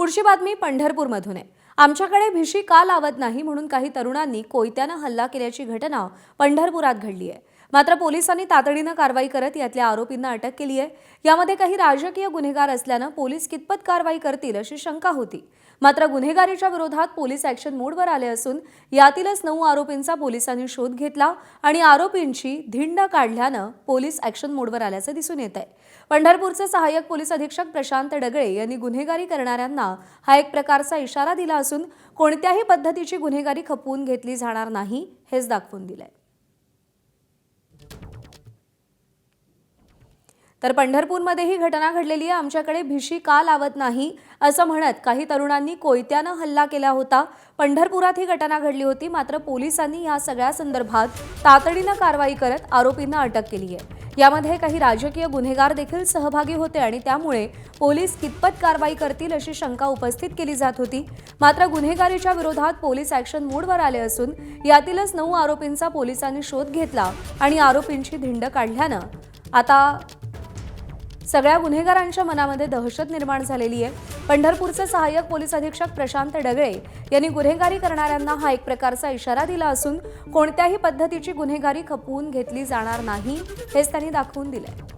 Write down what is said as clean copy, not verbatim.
पुढची बातमी पंढरपूरमधून आहे। आमच्याकडे भिशी का लावत नाही म्हणून काही तरुणांनी कोयत्याने हल्ला केल्याची घटना पंढरपुरात घडली आहे। मात्र पोलिसांनी तातडीने कारवाई करत यातल्या आरोपींना अटक केली आहे। यामध्ये काही राजकीय गुन्हेगार असल्याने पोलीस कितपत कारवाई करतील अशी शंका होती। मात्र गुन्हेगारीच्या विरोधात पोलीस ॲक्शन मोडवर आले असून यातीलच 9 आरोपींचा पोलिसांनी शोध घेतला आणि आरोपींची धिंड काढल्याने पोलीस ॲक्शन मोडवर आल्याचे दिसून येत आहे। पंढरपूरचे सहाय्यक पोलीस अधीक्षक प्रशांत डगळे यांनी गुन्हेगारी करणाऱ्यांना हा एक प्रकारचा इशारा दिला असून कोणत्याही पद्धतीची गुन्हेगारी खपवून घेतली जाणार नाही हेच दाखवून दिले। तर पंढरपूरमध्ये ही घटना घडलेली आहे। आमच्याकडे भिशी का लावत नाही असं म्हणत काही तरुणांनी कोयत्याने हल्ला केला होता। पंढरपुरात ही घटना घडली होती। मात्र पोलिसांनी या सगळ्या संदर्भात तातडीने कारवाई करत आरोपींना अटक केली आहे। यामध्ये काही राजकीय गुन्हेगार देखील सहभागी होते आणि त्यामुळे पोलीस कितपत कारवाई करतील अशी शंका उपस्थित केली जात होती। मात्र गुन्हेगारीच्या विरोधात पोलीस ॲक्शन मोडवर आले असून यातीलच 9 आरोपींचा पोलिसांनी शोध घेतला आणि आरोपींची धिंड काढल्याने आता सगळ्या गुन्हेगारांच्या मनामध्ये दहशत निर्माण झालेली आहे। पंढरपूरचे सहाय्यक पोलीस अधीक्षक प्रशांत डगळे यांनी गुन्हेगारी करणाऱ्यांना हा एक प्रकारचा इशारा दिला असून कोणत्याही पद्धतीची गुन्हेगारी खपवून घेतली जाणार नाही हेच त्यांनी दाखवून दिले।